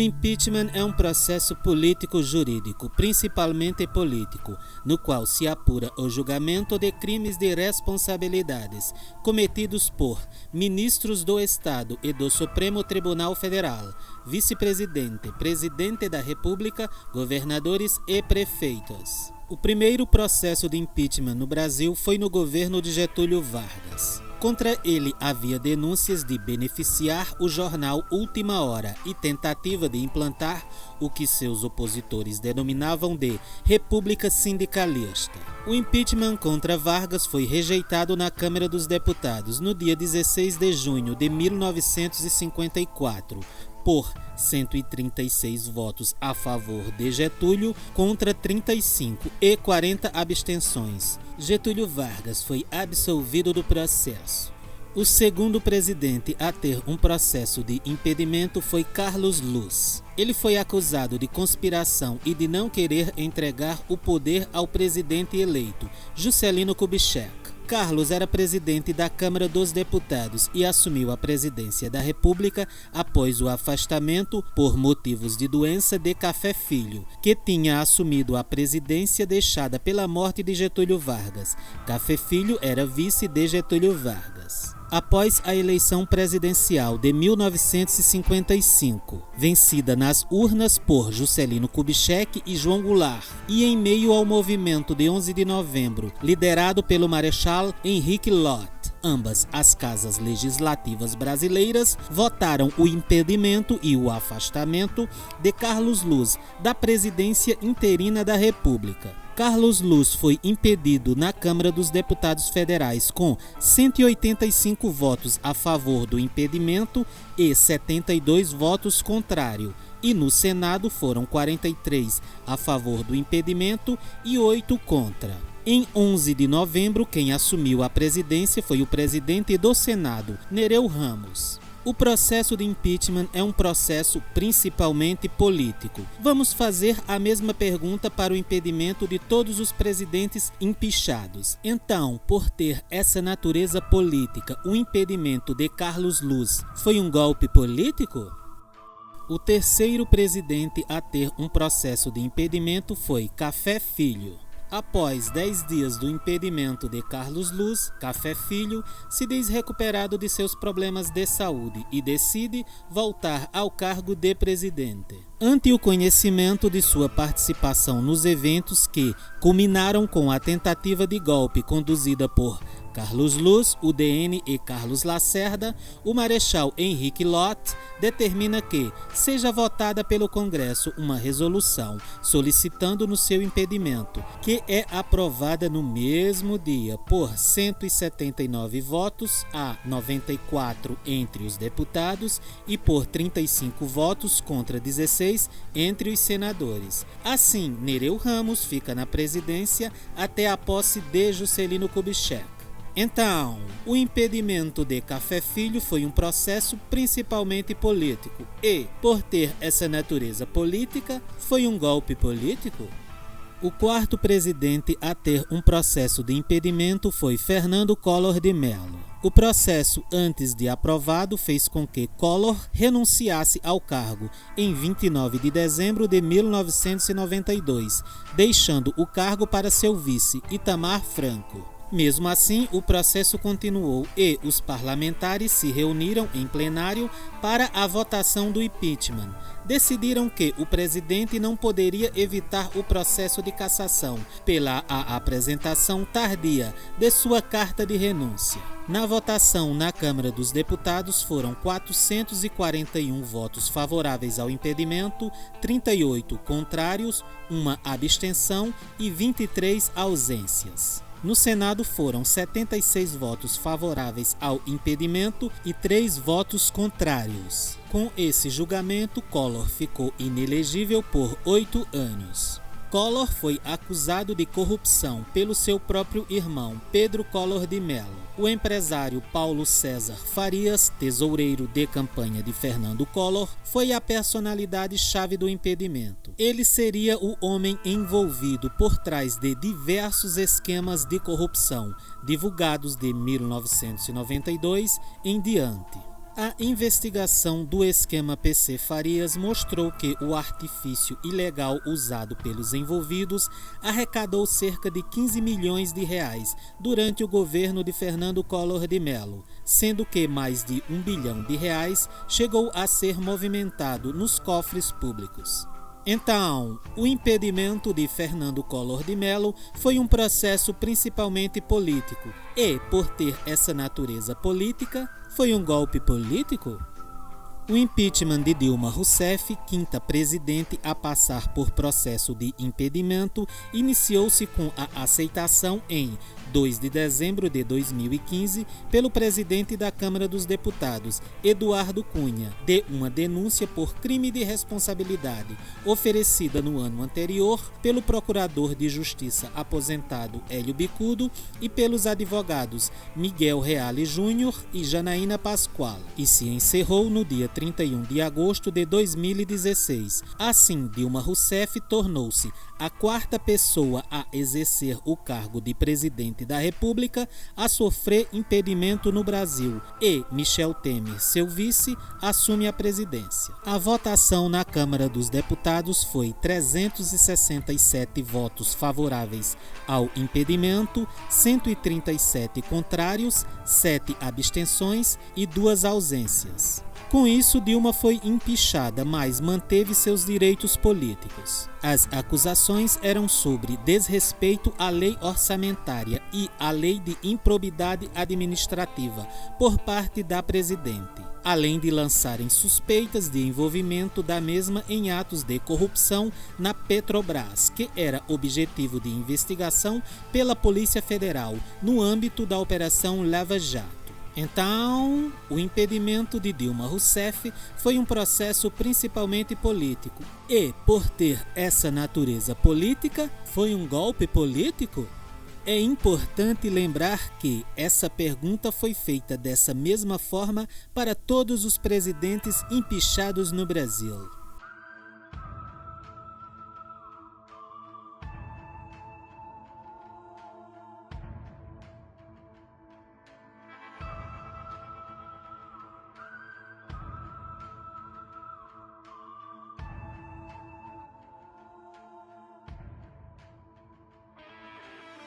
O impeachment é um processo político-jurídico, principalmente político, no qual se apura o julgamento de crimes de responsabilidades cometidos por ministros do Estado e do Supremo Tribunal Federal, vice-presidente, presidente da República, governadores e prefeitos. O primeiro processo de impeachment no Brasil foi no governo de Getúlio Vargas. Contra ele havia denúncias de beneficiar o jornal Última Hora e tentativa de implantar o que seus opositores denominavam de República Sindicalista. O impeachment contra Vargas foi rejeitado na Câmara dos Deputados no dia 16 de junho de 1954, por 136 votos a favor de Getúlio contra 35 e 40 abstenções. Getúlio Vargas foi absolvido do processo. O segundo presidente a ter um processo de impedimento foi Carlos Luz. Ele foi acusado de conspiração e de não querer entregar o poder ao presidente eleito, Juscelino Kubitschek. Carlos era presidente da Câmara dos Deputados e assumiu a presidência da República após o afastamento por motivos de doença de Café Filho, que tinha assumido a presidência deixada pela morte de Getúlio Vargas. Café Filho era vice de Getúlio Vargas. Após a eleição presidencial de 1955, vencida nas urnas por Juscelino Kubitschek e João Goulart, e em meio ao movimento de 11 de novembro, liderado pelo Marechal Henrique Lott, ambas as casas legislativas brasileiras votaram o impedimento e o afastamento de Carlos Luz da presidência interina da República. Carlos Luz foi impedido na Câmara dos Deputados Federais com 185 votos a favor do impedimento e 72 votos contrários, e no Senado foram 43 a favor do impedimento e 8 contra. Em 11 de novembro, quem assumiu a presidência foi o presidente do Senado, Nereu Ramos. O processo de impeachment é um processo principalmente político. Vamos fazer a mesma pergunta para o impedimento de todos os presidentes impeachados. Então, por ter essa natureza política, o impedimento de Carlos Luz foi um golpe político? O terceiro presidente a ter um processo de impedimento foi Café Filho. Após 10 dias do impedimento de Carlos Luz, Café Filho se diz recuperado de seus problemas de saúde e decide voltar ao cargo de presidente. Ante o conhecimento de sua participação nos eventos que culminaram com a tentativa de golpe conduzida por Carlos Luz, UDN e Carlos Lacerda, o Marechal Henrique Lott determina que seja votada pelo Congresso uma resolução solicitando no seu impedimento, que é aprovada no mesmo dia por 179 votos a 94 entre os deputados e por 35 votos contra 16 entre os senadores. Assim, Nereu Ramos fica na presidência até a posse de Juscelino Kubitschek. Então, o impedimento de Café Filho foi um processo principalmente político e, por ter essa natureza política, foi um golpe político? O quarto presidente a ter um processo de impedimento foi Fernando Collor de Mello. O processo, antes de aprovado, fez com que Collor renunciasse ao cargo em 29 de dezembro de 1992, deixando o cargo para seu vice, Itamar Franco. Mesmo assim, o processo continuou e os parlamentares se reuniram em plenário para a votação do impeachment. Decidiram que o presidente não poderia evitar o processo de cassação pela apresentação tardia de sua carta de renúncia. Na votação na Câmara dos Deputados foram 441 votos favoráveis ao impedimento, 38 contrários, uma abstenção e 23 ausências. No Senado foram 76 votos favoráveis ao impedimento e 3 votos contrários. Com esse julgamento, Collor ficou inelegível por 8 anos. Collor foi acusado de corrupção pelo seu próprio irmão, Pedro Collor de Mello. O empresário Paulo César Farias, tesoureiro de campanha de Fernando Collor, foi a personalidade-chave do impedimento. Ele seria o homem envolvido por trás de diversos esquemas de corrupção, divulgados de 1992 em diante. A investigação do esquema PC Farias mostrou que o artifício ilegal usado pelos envolvidos arrecadou cerca de 15 milhões de reais durante o governo de Fernando Collor de Mello, sendo que mais de R$ 1 bilhão chegou a ser movimentado nos cofres públicos. Então, o impedimento de Fernando Collor de Mello foi um processo principalmente político e, por ter essa natureza política, foi um golpe político? O impeachment de Dilma Rousseff, quinta presidente a passar por processo de impedimento, iniciou-se com a aceitação em 2 de dezembro de 2015 pelo presidente da Câmara dos Deputados, Eduardo Cunha, de uma denúncia por crime de responsabilidade oferecida no ano anterior pelo procurador de Justiça aposentado Hélio Bicudo e pelos advogados Miguel Reale Júnior e Janaína Pascoal, e se encerrou no dia 31 de agosto de 2016. Assim, Dilma Rousseff tornou-se a quarta pessoa a exercer o cargo de presidente da República a sofrer impedimento no Brasil e Michel Temer, seu vice, assume a presidência. A votação na Câmara dos Deputados foi 367 votos favoráveis ao impedimento, 137 contrários, 7 abstenções e 2 ausências. Com isso, Dilma foi empichada, mas manteve seus direitos políticos. As acusações eram sobre desrespeito à lei orçamentária e à lei de improbidade administrativa por parte da presidente, além de lançarem suspeitas de envolvimento da mesma em atos de corrupção na Petrobras, que era objetivo de investigação pela Polícia Federal no âmbito da Operação Lava Jato. Então, o impedimento de Dilma Rousseff foi um processo principalmente político. E, por ter essa natureza política, foi um golpe político? É importante lembrar que essa pergunta foi feita dessa mesma forma para todos os presidentes empichados no Brasil.